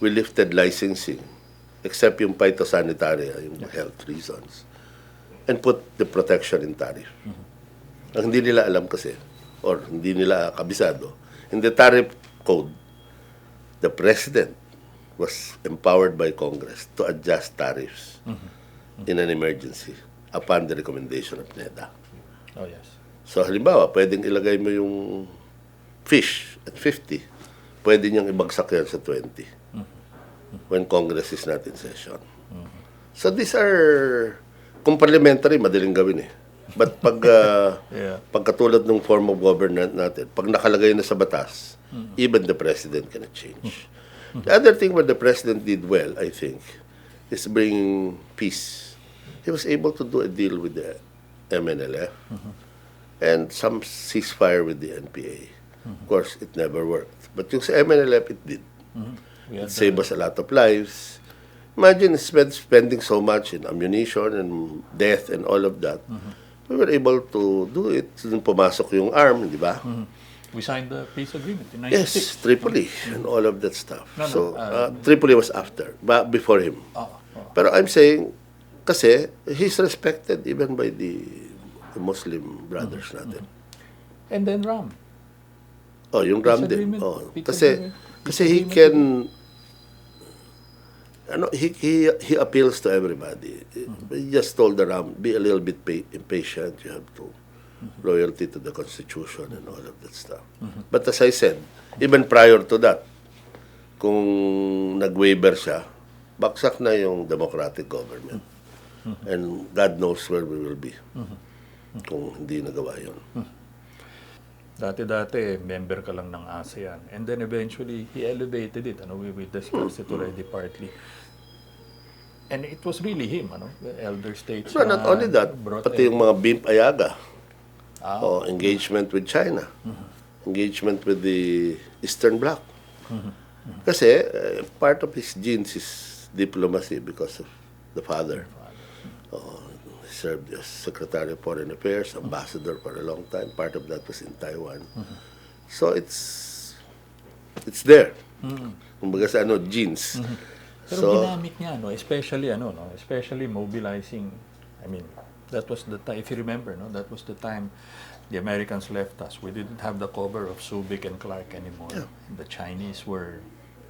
we lifted licensing, except yung phytosanitary, yung health reasons, and put the protection in tariff. Ang hindi nila alam kasi, or hindi nila kabisado, in the tariff code, the president was empowered by Congress to adjust tariffs in an emergency upon the recommendation of NEDA. Oh, yes. So halimbawa, pwedeng ilagay mo yung fish at 50. Pwede niyang ibagsak yan sa 20 when Congress is not in session. So these are complementary, madaling gawin eh. But pag pagkatulad ng form of government natin, pag nakalagay na sa batas, even the president cannot change. The other thing what the president did well, I think, is bringing peace. He was able to do a deal with the MNLF and some ceasefire with the NPA. Of course, it never worked. But yung sa MNLF, it did. It saved us a lot of lives. Imagine spending so much in ammunition and death and all of that. We were able to do it. So, pumasok yung arm, di ba? We signed the peace agreement in 96. Yes, Tripoli and all of that stuff. No, so, no, Tripoli was after, but before him. Pero I'm saying, kasi he's respected even by the Muslim brothers natin. And then Ram. Oh, yung Ram din. Agreement, Oh, peace kasi he can, he appeals to everybody. He just told the Ram, be a little bit impatient. You have to loyalty to the Constitution and all of that stuff. But as I said, even prior to that, kung nag-waiver siya, baksak na yung democratic government. And God knows where we will be kung hindi nagawa yun. Dati, member ka lang ng ASEAN. And then eventually, he elevated it. We discussed it already partly. And it was really him, the elder states. No, not only that, pati yung mga BIMP EAGA. Engagement with China. Engagement with the Eastern Bloc. Kasi part of his genes is diplomacy because of the father. He served as Secretary of Foreign Affairs, ambassador for a long time. Part of that was in Taiwan. So it's there. Kumbaga sa genes. Pero ginamit niya, especially mobilizing, that was the time, if you remember, that was the time the Americans left us. We didn't have the cover of Subic and Clark anymore. The Chinese were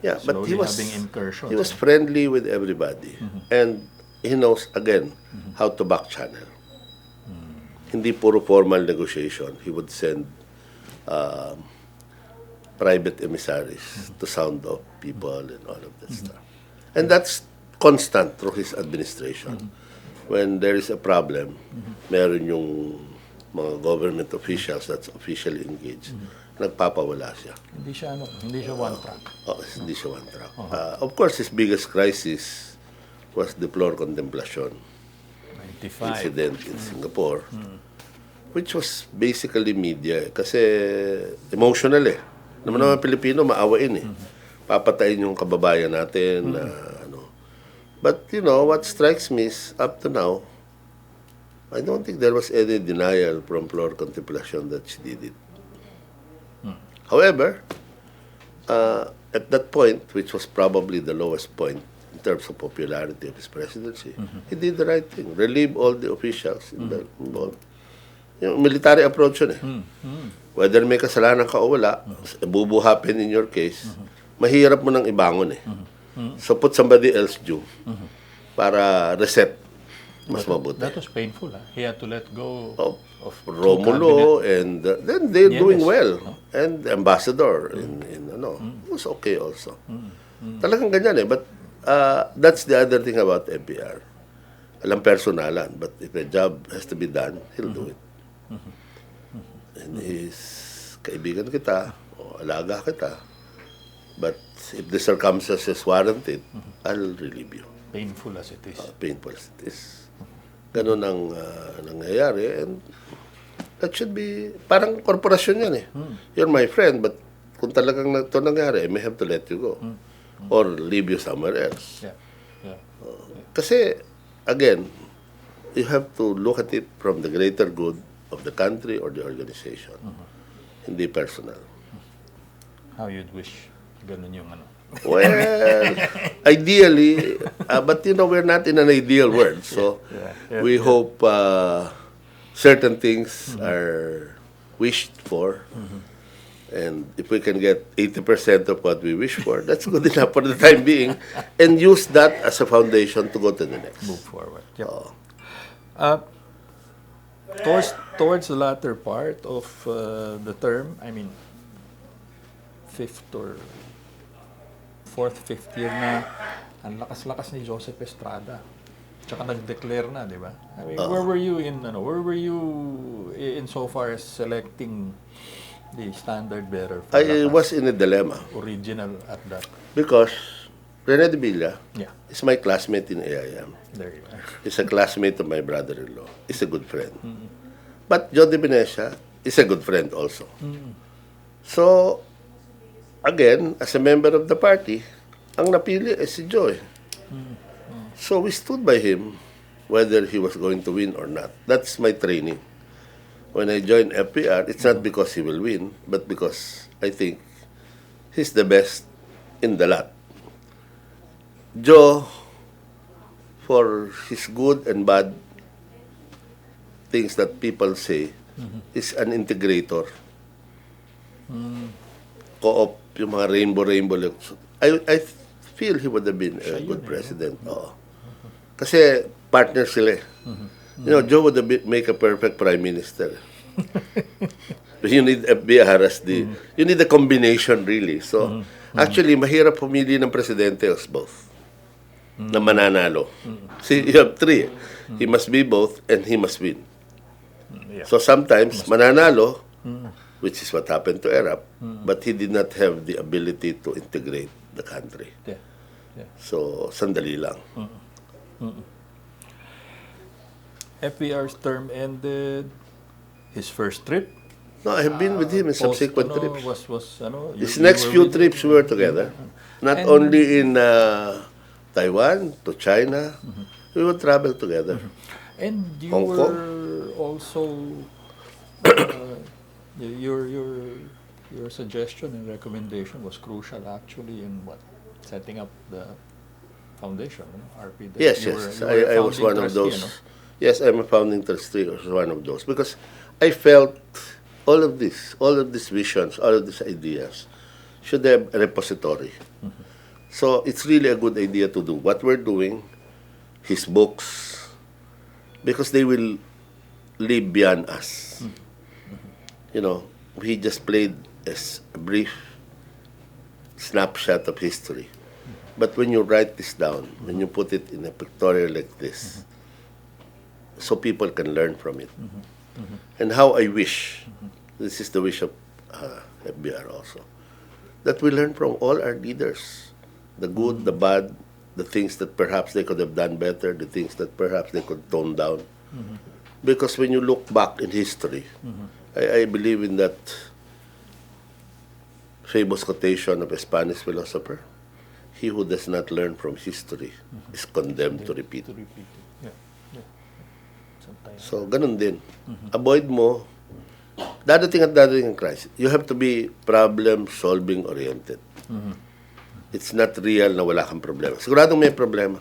but he was having incursions. He was friendly with everybody. And he knows, again, how to back channel. Hindi puro formal negotiation. He would send private emissaries to sound off people and all of that stuff. And that's constant through his administration. When there is a problem, meron yung mga government officials that's officially engaged. Nagpapawala siya. Hindi siya one track. Hindi siya one track. Of course, his biggest crisis was the floor contemplation 95 incident in Singapore, which was basically media. Kasi emotional eh. Naman Pilipino, maawain eh. Papatayin yung kababayan natin. But, what strikes me is, up to now, I don't think there was any denial from floor contemplation that she did it. However, at that point, which was probably the lowest point in terms of popularity of his presidency, he did the right thing. Relieve all the officials involved. Yung military approach yun eh. Whether may kasalanan ka o wala, bubuhapin in your case, mahirap mo nang ibangon eh. So put somebody else due para reset Mas mabuti. That was painful. He had to let go of Romulo, and then they're doing Nieves, well. no? And ambassador in it was okay also. Talagang ganyan eh. But that's the other thing about FVR. Alam personalan, but if a job has to be done, he'll do it. And he's kaibigan kita, o alaga kita. But if the circumstances warrant it, I'll relieve you. Painful as it is. Painful as it is. Ganun ang nangyayari. And that should be, parang korporasyon yan eh. You're my friend, but kung talagang ito nangyari, I may have to let you go. Or leave you somewhere else. Yeah. Yeah. Kasi, again, you have to look at it from the greater good of the country or the organization. Hindi personal. How you'd wish ganun yung ano. Well, ideally, but we're not in an ideal world. So, we hope certain things are wished for. And if we can get 80% of what we wish for, that's good enough for the time being. And use that as a foundation to go to the next. Move forward. Yep. Towards the latter part of the term, I mean, fifth year na, ang lakas-lakas ni Joseph Estrada. Tsaka nag-declare na, di ba? I mean, where were you in so far as selecting the standard bearer for I was in a dilemma. Original at that. Because Renato Villa Yeah. is my classmate in AIM. There you are. He's a classmate of my brother-in-law. He's a good friend. But Joe De Venecia is a good friend also. So, again, as a member of the party, ang napili ay si Joe. So we stood by him whether he was going to win or not. That's my training. When I joined FVR, it's not because he will win, but because I think he's the best in the lot. Joe, for his good and bad things that people say, is an integrator. Co-op, yung mga rainbow. I feel he would have been a good president. Kasi partner sila eh. Joe would have make a perfect prime minister. You need FVR as you need a combination really. So, actually, mahirap pumili ng presidente as both. Na mananalo. See, you have three. He must be both and he must win. Yeah. So sometimes, mananalo, which is what happened to Erap, but he did not have the ability to integrate the country. Yeah. Yeah. So, sandali lang. FVR's term ended. His first trip. No, I have been with him in subsequent trips. His You next were few with trips, we were together. Not And- only in Taiwan, to China, we would travel together. And you Hong were Kong. also your suggestion and recommendation was crucial actually in setting up the foundation, RP. Yes, You yes. were a I was founding one of trustee, those. Yes, I'm a founding trustee. I was one of those. Because I felt all of these visions, all of these ideas should have a repository. So it's really a good idea to do what we're doing, his books, because they will live beyond us. We just played a brief snapshot of history. But when you write this down, when you put it in a pictorial like this, so people can learn from it. And how I wish, this is the wish of FBR also, that we learn from all our leaders, the good, the bad, the things that perhaps they could have done better, the things that perhaps they could tone down. Because when you look back in history, I believe in that famous quotation of a Spanish philosopher, he who does not learn from history is condemned to repeat. To repeat it. Yeah. Sometimes. So, ganun din. Avoid mo, dadating ang crisis. You have to be problem-solving oriented. It's not real na wala kang problema. Siguradong may problema.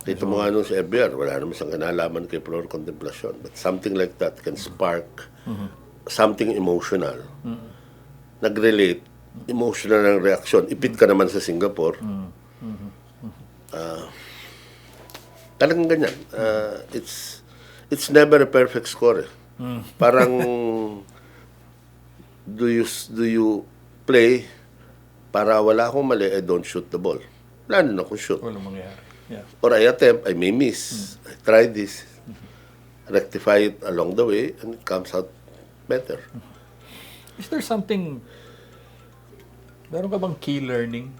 Ito mga nung sa FVR, wala naman siyang kinalaman kay Flor Contemplasyon. But something like that can spark something emotional. Nag-relate, emotional ng reaksyon. Ipit ka naman sa Singapore. Talagang ganyan. It's never a perfect score. Parang do you play para wala akong mali, I don't shoot the ball. Wala na akong shoot. Walang mangyari. Yeah. Or I attempt, I may miss. I try this, rectify it along the way, and it comes out better. Is there something, meron ka bang key learning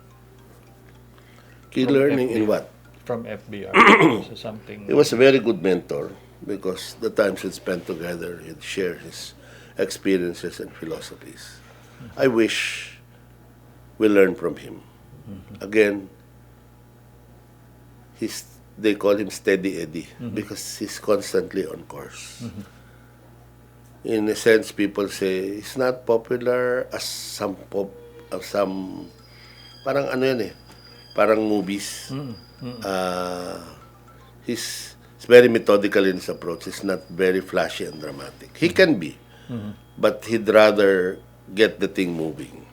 Key From learning in FVR. what? from FBR? So something. He was a very good mentor because the times we spent together, he'd share his experiences and philosophies. I wish we learn from him. Again, they call him Steady Eddie because he's constantly on course. In a sense, people say he's not popular as some parang ano yan eh, parang movies. He's very methodical in his approach. He's not very flashy and dramatic. He can be, but he'd rather get the thing moving.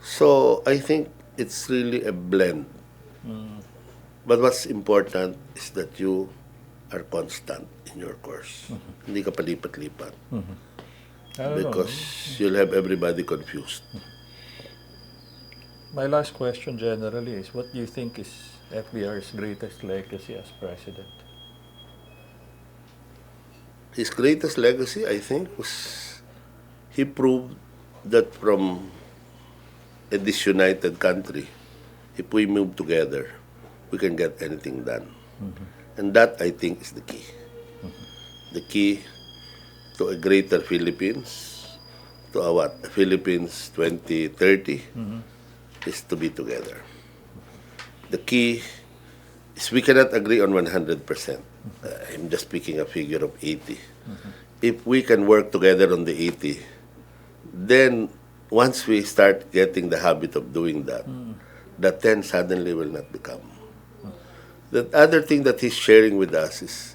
So I think it's really a blend. But what's important is that you are constant in your course. Hindi ka palipat-lipat. I don't know. Because you'll have everybody confused. My last question generally is, what do you think is FBR's greatest legacy as president? His greatest legacy, I think, was he proved that from a disunited country, if we move together, we can get anything done. And that, I think, is the key. The key to a greater Philippines, to a what? A Philippines 2030, is to be together. The key is we cannot agree on 100%. I'm just picking a figure of 80. If we can work together on the 80, then once we start getting the habit of doing that, the 10 suddenly will not become. The other thing that he's sharing with us is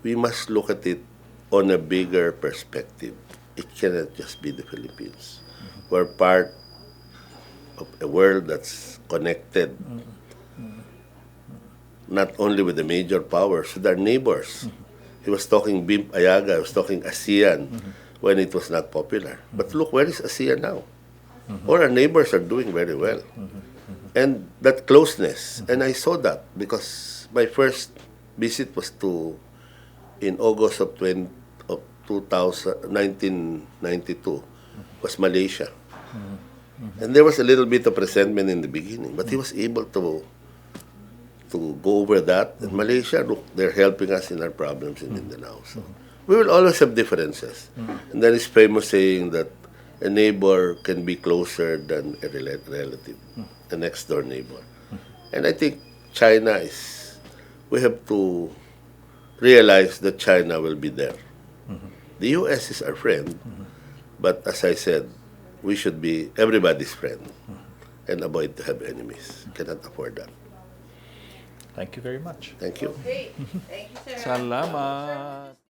we must look at it on a bigger perspective. It cannot just be the Philippines. We're part of a world that's connected, not only with the major powers, with our neighbors. He was talking BIMP EAGA, he was talking ASEAN when it was not popular. But look, where is ASEAN now? All our neighbors are doing very well. And that closeness, and I saw that because my first visit was in August of 1992, was Malaysia. And there was a little bit of resentment in the beginning, but he was able to go over that. And Malaysia, look, they're helping us in our problems in Mindanao. So we will always have differences. And then his famous saying that a neighbor can be closer than a relative, a next door neighbor. And I think we have to realize that China will be there. The U.S. is our friend, but as I said, we should be everybody's friend and avoid to have enemies. Cannot afford that. Thank you very much. Thank you. Okay. Thank you, sir. Salamat!